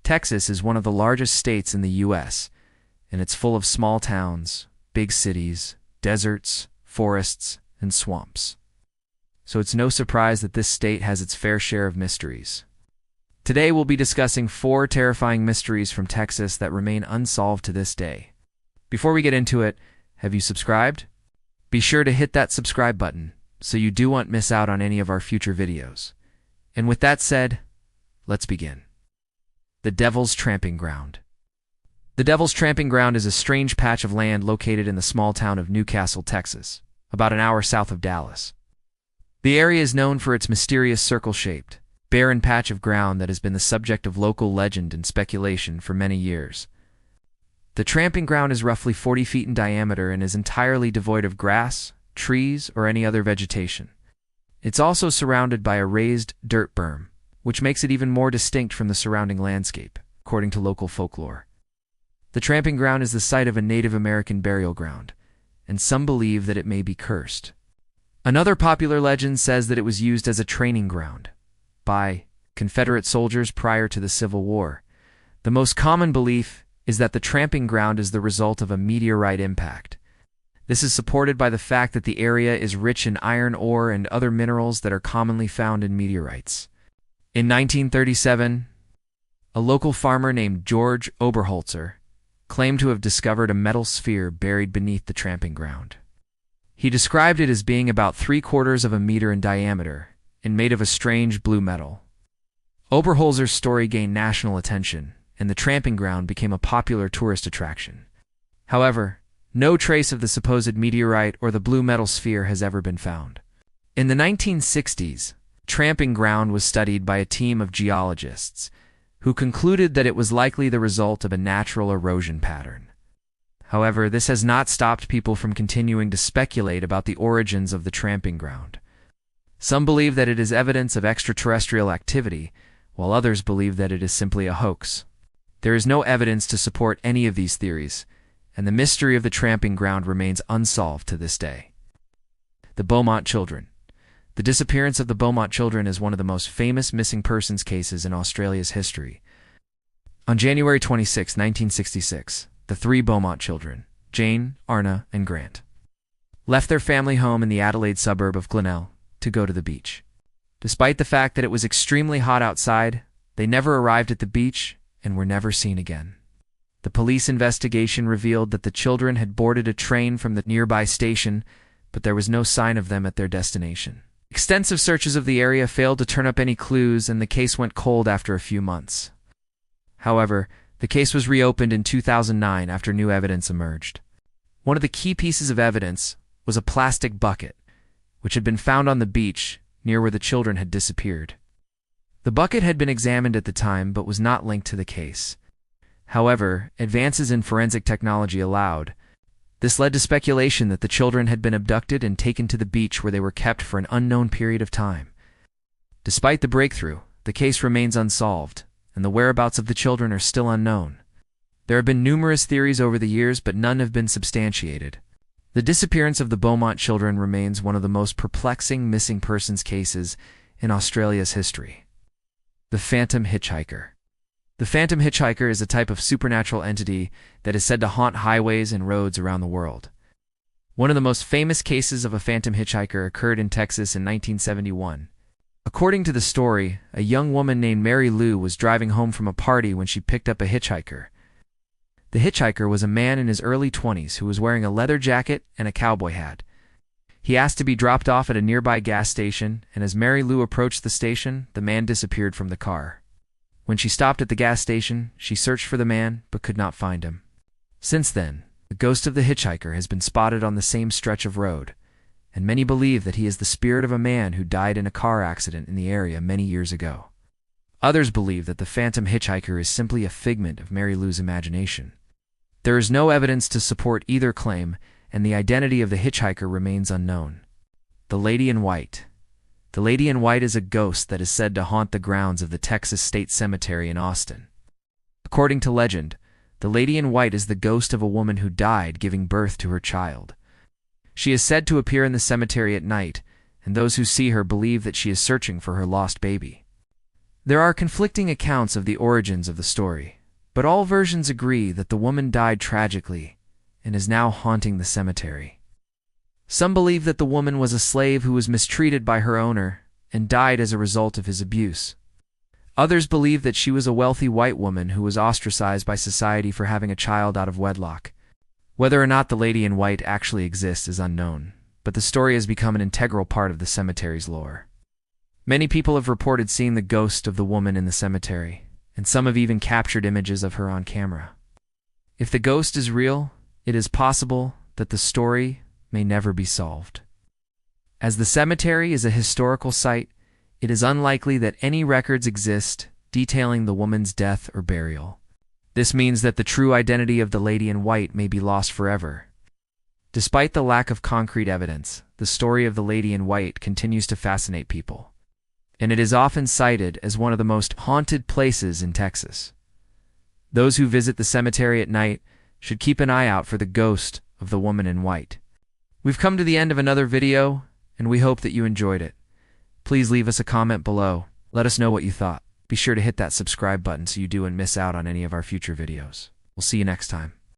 Texas is one of the largest states in the U.S., and it's full of small towns, big cities, deserts, forests, and swamps. So it's no surprise that this state has its fair share of mysteries. Today we'll be discussing 4 terrifying mysteries from Texas that remain unsolved to this day. Before we get into it, have you subscribed? Be sure to hit that subscribe button so you won't miss out on any of our future videos. And with that said, let's begin. The Devil's Tramping Ground. The Devil's Tramping Ground is a strange patch of land located in the small town of Newcastle, Texas, about an hour south of Dallas. The area is known for its mysterious circle-shaped, barren patch of ground that has been the subject of local legend and speculation for many years. The tramping ground is roughly 40 feet in diameter and is entirely devoid of grass, trees, or any other vegetation. It's also surrounded by a raised dirt berm, which makes it even more distinct from the surrounding landscape, according to local folklore. The tramping ground is the site of a Native American burial ground, and some believe that it may be cursed. Another popular legend says that it was used as a training ground by Confederate soldiers prior to the Civil War. The most common belief is that the tramping ground is the result of a meteorite impact. This is supported by the fact that the area is rich in iron ore and other minerals that are commonly found in meteorites. In 1937, a local farmer named George Oberholzer claimed to have discovered a metal sphere buried beneath the tramping ground. He described it as being about 3/4 of a meter in diameter and made of a strange blue metal. Oberholzer's story gained national attention, and the tramping ground became a popular tourist attraction. However, no trace of the supposed meteorite or the blue metal sphere has ever been found. In the 1960s, tramping ground was studied by a team of geologists who concluded that it was likely the result of a natural erosion pattern. However, this has not stopped people from continuing to speculate about the origins of the tramping ground. Some believe that it is evidence of extraterrestrial activity, while others believe that it is simply a hoax. There is no evidence to support any of these theories, and the mystery of the tramping ground remains unsolved to this day. The Beaumont Children. The disappearance of the Beaumont children is one of the most famous missing persons cases in Australia's history. On January 26, 1966, the 3 Beaumont children, Jane, Arna, and Grant, left their family home in the Adelaide suburb of Glenelg to go to the beach. Despite the fact that it was extremely hot outside, they never arrived at the beach and were never seen again. The police investigation revealed that the children had boarded a train from the nearby station, but there was no sign of them at their destination. Extensive searches of the area failed to turn up any clues, and the case went cold after a few months. However, the case was reopened in 2009 after new evidence emerged. One of the key pieces of evidence was a plastic bucket, which had been found on the beach near where the children had disappeared. The bucket had been examined at the time but was not linked to the case. However, advances in forensic technology allowed. This led to speculation that the children had been abducted and taken to the beach where they were kept for an unknown period of time. Despite the breakthrough, the case remains unsolved, and the whereabouts of the children are still unknown. There have been numerous theories over the years, but none have been substantiated. The disappearance of the Beaumont children remains one of the most perplexing missing persons cases in Australia's history. The Phantom Hitchhiker. The Phantom Hitchhiker is a type of supernatural entity that is said to haunt highways and roads around the world. One of the most famous cases of a phantom hitchhiker occurred in Texas in 1971. According to the story, a young woman named Mary Lou was driving home from a party when she picked up a hitchhiker. The hitchhiker was a man in his early 20s who was wearing a leather jacket and a cowboy hat. He asked to be dropped off at a nearby gas station, and as Mary Lou approached the station, the man disappeared from the car. When she stopped at the gas station, she searched for the man but could not find him. Since then, the ghost of the hitchhiker has been spotted on the same stretch of road, and many believe that he is the spirit of a man who died in a car accident in the area many years ago. Others believe that the phantom hitchhiker is simply a figment of Mary Lou's imagination. There is no evidence to support either claim, and the identity of the hitchhiker remains unknown. The Lady in White. The Lady in White is a ghost that is said to haunt the grounds of the Texas State Cemetery in Austin. According to legend, the Lady in White is the ghost of a woman who died giving birth to her child. She is said to appear in the cemetery at night, and those who see her believe that she is searching for her lost baby. There are conflicting accounts of the origins of the story, but all versions agree that the woman died tragically and is now haunting the cemetery. Some believe that the woman was a slave who was mistreated by her owner and died as a result of his abuse. Others believe that she was a wealthy white woman who was ostracized by society for having a child out of wedlock. Whether or not the lady in white actually exists is unknown, but the story has become an integral part of the cemetery's lore. Many people have reported seeing the ghost of the woman in the cemetery, and some have even captured images of her on camera. If the ghost is real, it is possible that the story may never be solved. As the cemetery is a historical site, it is unlikely that any records exist detailing the woman's death or burial. This means that the true identity of the lady in white may be lost forever. Despite the lack of concrete evidence, the story of the lady in white continues to fascinate people, and it is often cited as one of the most haunted places in Texas. Those who visit the cemetery at night should keep an eye out for the ghost of the woman in white. We've come to the end of another video, and we hope that you enjoyed it. Please leave us a comment below. Let us know what you thought. Be sure to hit that subscribe button so you don't miss out on any of our future videos. We'll see you next time.